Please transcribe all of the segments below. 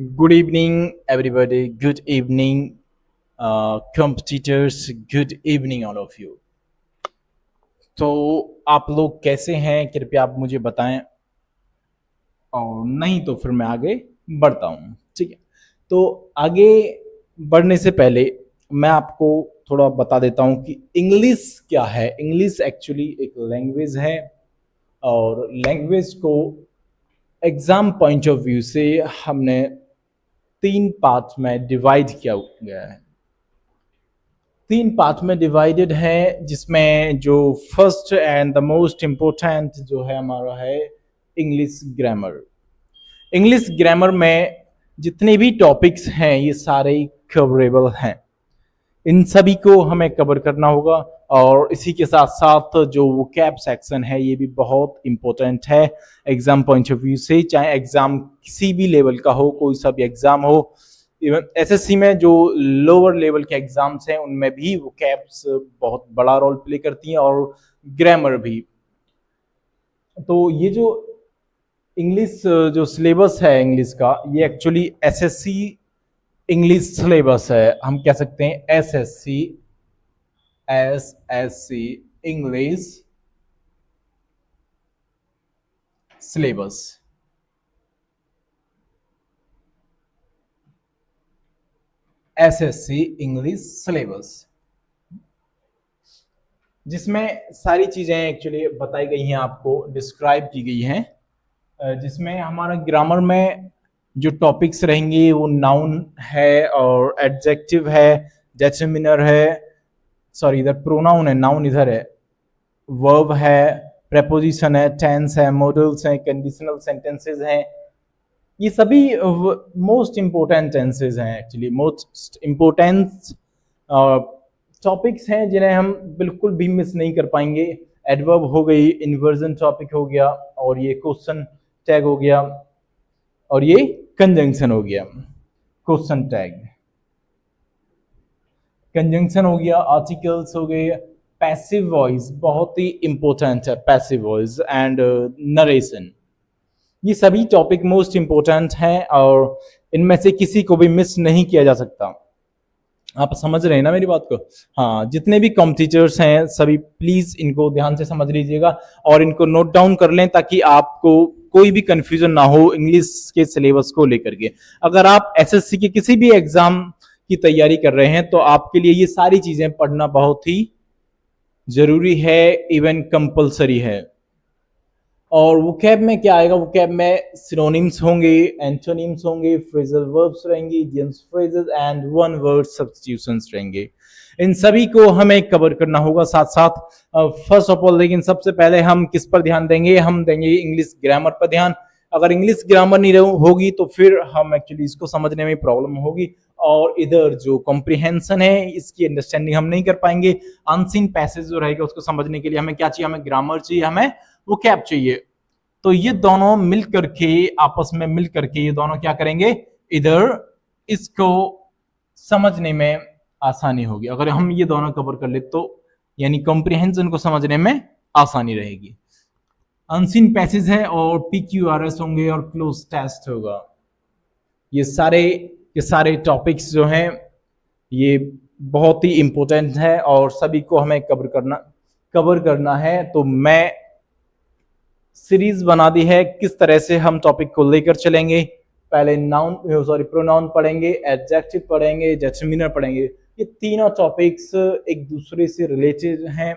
Good evening, everybody. Good evening, competitors. Good evening, all of you. तो आप लोग कैसे हैं कृपया आप मुझे बताएं और नहीं तो फिर मैं आगे बढ़ता हूं। ठीक है, तो आगे बढ़ने से पहले मैं आपको थोड़ा बता देता हूं कि इंग्लिश क्या है। इंग्लिश एक्चुअली एक लैंग्वेज है और लैंग्वेज को एग्जाम पॉइंट ऑफ व्यू से हमने तीन पार्ट में डिवाइड किया गया है। तीन पार्ट में डिवाइडेड है जिसमें जो first and the most important जो है हमारा है इंग्लिश ग्रामर। इंग्लिश ग्रामर में जितने भी टॉपिक्स हैं ये सारे कवरेबल हैं, इन सभी को हमें कवर करना होगा। और इसी के साथ साथ जो वो कैप सेक्शन है ये भी बहुत इंपॉर्टेंट है एग्जाम पॉइंट ऑफ व्यू से, चाहे एग्जाम किसी भी लेवल का हो, कोई सा भी एग्जाम हो। इवन एसएससी में जो लोअर लेवल के एग्जाम्स हैं उनमें भी वो कैप्स बहुत बड़ा रोल प्ले करती हैं और ग्रामर भी। तो ये जो इंग्लिश जो सिलेबस है इंग्लिश का, ये एक्चुअली एसएससी इंग्लिश सिलेबस है। हम कह सकते हैं SSC English syllabus. SSC English syllabus जिसमें सारी चीजें एक्चुअली बताई गई हैं, आपको डिस्क्राइब की गई हैं, जिसमें हमारा ग्रामर में जो टॉपिक्स रहेंगे वो नाउन है और एडजेक्टिव है, डेटरमिनर है, सॉरी इधर प्रोनाउन है, नाउन इधर है, वर्ब है, प्रेपोजिशन है, टेंस है, मॉडल्स हैं, कंडीशनल सेंटेंसेस हैं। ये सभी मोस्ट इंपोर्टेंट टेंसेस हैं, एक्चुअली मोस्ट इंपोर्टेंट टॉपिक्स हैं जिन्हें हम बिल्कुल भी मिस नहीं कर पाएंगे। एडवर्ब हो गई, इन्वर्जन टॉपिक हो गया, और ये क्वेश्चन टैग हो गया, और ये कंजंक्शन हो गया। क्वेश्चन टैग, कंजंक्शन हो गया, आर्टिकल्स हो गए, पैसिव वॉइस बहुत ही इंपॉर्टेंट है, पैसिव वॉइस एंड नरेशन। ये सभी टॉपिक मोस्ट इंपॉर्टेंट हैं और इनमें से किसी को भी मिस नहीं किया जा सकता। आप समझ रहे हैं ना मेरी बात को? हाँ, जितने भी कॉम्पिटिटर्स हैं सभी प्लीज इनको ध्यान से समझ लीजिएगा और इनको नोट डाउन कर लें ताकि आपको कोई भी कंफ्यूजन ना हो इंग्लिश के सिलेबस को लेकर के। अगर आप एसएससी के किसी भी एग्जाम की तैयारी कर रहे हैं तो आपके लिए ये सारी चीजें पढ़ना बहुत ही जरूरी है, इवन कंपलसरी है। और वोकैब में क्या आएगा? वोकैब में सिनोनिम्स होंगे, एंटोनिम्स होंगे, फ्रेजल वर्ब्स रहेंगे, idioms, phrases and one word substitutions रहेंगे। इन सभी को हमें कवर करना होगा साथ साथ। फर्स्ट ऑफ ऑल लेकिन सबसे पहले हम किस पर ध्यान देंगे? हम देंगे इंग्लिश ग्रामर पर ध्यान। अगर इंग्लिश ग्रामर नहीं होगी तो फिर हम एक्चुअली इसको समझने में प्रॉब्लम होगी और इधर जो कॉम्प्रिहेंशन है इसकी अंडरस्टैंडिंग हम नहीं कर पाएंगे। अनसीन पैसेज जो रहेगा उसको समझने के लिए हमें क्या चाहिए? हमें ग्रामर चाहिए, हमें वो कैप चाहिए। तो ये दोनों मिल करके, आपस में मिल करके ये दोनों क्या करेंगे? इधर इसको समझने में आसानी होगी। अगर हम ये दोनों कवर कर ले तो यानी कॉम्प्रिहेंशन को समझने में आसानी रहेगी। अनसीन पैसेज है और पीक्यूआरएस होंगे और क्लोज टेस्ट होगा। ये सारे टॉपिक्स जो हैं ये बहुत ही इंपॉर्टेंट है और सभी को हमें कवर करना है। तो मैं सीरीज बना दी है किस तरह से हम टॉपिक को लेकर चलेंगे। पहले प्रोनाउन पढ़ेंगे, एडजेक्टिव पढ़ेंगे, डिटरमिनर पढ़ेंगे। ये तीनों टॉपिक्स एक दूसरे से रिलेटेड हैं,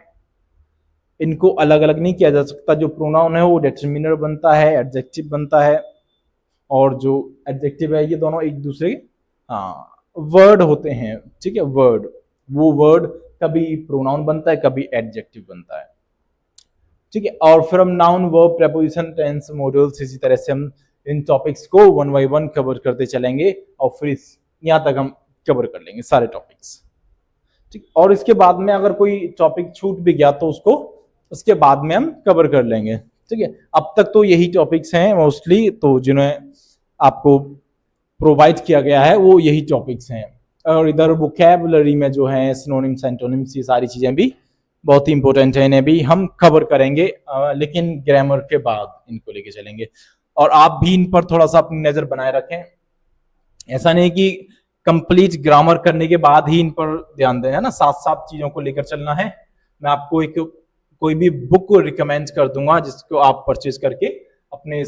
इनको अलग अलग नहीं किया जा सकता। जो प्रोनाउन है वो डिटरमिनर बनता है, एडजेक्टिव बनता है, और जो एडजेक्टिव है ये दोनों एक दूसरे वर्ड होते हैं। ठीक है, वर्ड, वो वर्ड कभी प्रोनाउन बनता है, कभी एडजेक्टिव बनता है। ठीक है, और फिर हम noun, verb, preposition, tense, modals, इसी तरह से हम इन टॉपिक्स को वन बाय वन कवर करते चलेंगे और फिर यहां तक हम कवर कर लेंगे सारे टॉपिक्स। ठीक, और इसके बाद में अगर कोई टॉपिक छूट भी गया तो उसको उसके बाद में हम कवर कर लेंगे। ठीक है, अब तक तो यही टॉपिक्स हैं मोस्टली, तो जिन्हें आपको प्रोवाइड किया गया है वो यही टॉपिक्स हैं। और इधर वोकैबुलरी में जो है सिनोनिम्स, एंटोनिम्स, ये सारी चीजें भी बहुत ही इंपॉर्टेंट है, इन्हें भी हम कवर करेंगे, लेकिन ग्रामर के बाद इनको लेके चलेंगे। और आप भी इन पर थोड़ा सा अपनी नजर बनाए रखें ऐसा नहीं कि कंप्लीट ग्रामर करने के बाद ही इन पर ध्यान दें, है ना, साथ साथ चीजों को लेकर चलना है। मैं आपको एक कोई भी बुक रिकमेंड कर दूंगा जिसको आप परचेज करके अपने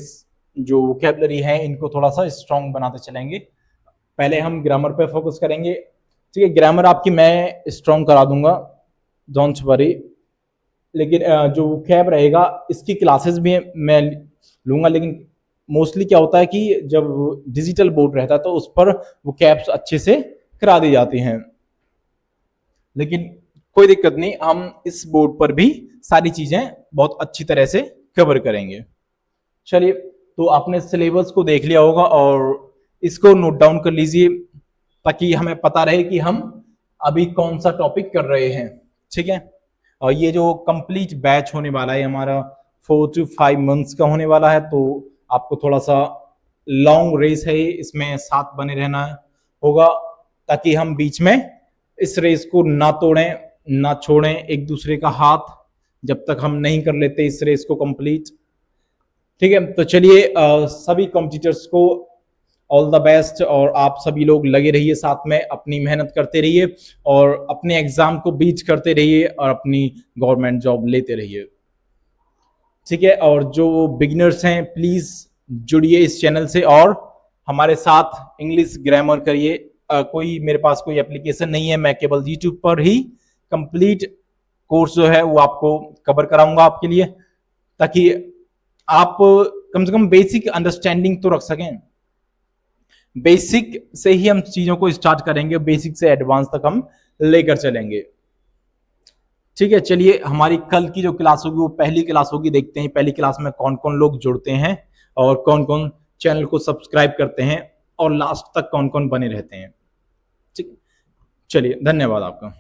जो वोकेबलरी है इनको थोड़ा सा स्ट्रांग बनाते चलेंगे। पहले हम ग्रामर पे फोकस करेंगे, ठीक है। ग्रामर आपकी मैं स्ट्रांग करा दूंगा, डोंट वरी। लेकिन जो कैब रहेगा इसकी क्लासेस भी मैं लूंगा, लेकिन मोस्टली क्या होता है कि जब डिजिटल बोर्ड रहता है तो उस पर वो कैब्स अच्छे से करा दी जाती हैं, लेकिन कोई दिक्कत नहीं, हम इस बोर्ड पर भी सारी चीजें बहुत अच्छी तरह से कवर करेंगे। चलिए, तो आपने सिलेबस को देख लिया होगा और इसको नोट डाउन कर लीजिए ताकि हमें पता रहे कि हम अभी कौन सा टॉपिक कर रहे हैं, ठीक है। और ये जो कंप्लीट बैच होने वाला है हमारा 4 to 5 मंथ्स का होने वाला है, तो आपको थोड़ा सा लॉन्ग रेस है, इसमें साथ बने रहना होगा ताकि हम बीच में इस रेस को ना तोड़ें ना छोड़ें एक दूसरे का हाथ, जब तक हम नहीं कर लेते इस रेस को कंप्लीट, ठीक है। तो चलिए, सभी कॉम्पिटिटर्स को ऑल द बेस्ट, और आप सभी लोग लगे रहिए साथ में, अपनी मेहनत करते रहिए और अपने एग्जाम को बीट करते रहिए और अपनी गवर्नमेंट जॉब लेते रहिए, ठीक है। और जो बिगिनर्स हैं प्लीज जुड़िए इस चैनल से और हमारे साथ इंग्लिश ग्रामर करिए। कोई मेरे पास कोई एप्लीकेशन नहीं है, मैं केवल यूट्यूब पर ही कंप्लीट कोर्स जो है वो आपको कवर कराऊंगा आपके लिए, ताकि आप कम से कम बेसिक अंडरस्टैंडिंग तो रख सकें। बेसिक से ही हम चीजों को स्टार्ट करेंगे, बेसिक से एडवांस तक हम लेकर चलेंगे, ठीक है। चलिए, हमारी कल की जो क्लास होगी वो पहली क्लास होगी, देखते हैं पहली क्लास में कौन कौन लोग जुड़ते हैं और कौन कौन चैनल को सब्सक्राइब करते हैं और लास्ट तक कौन कौन बने रहते हैं, ठीक। चलिए, धन्यवाद आपका।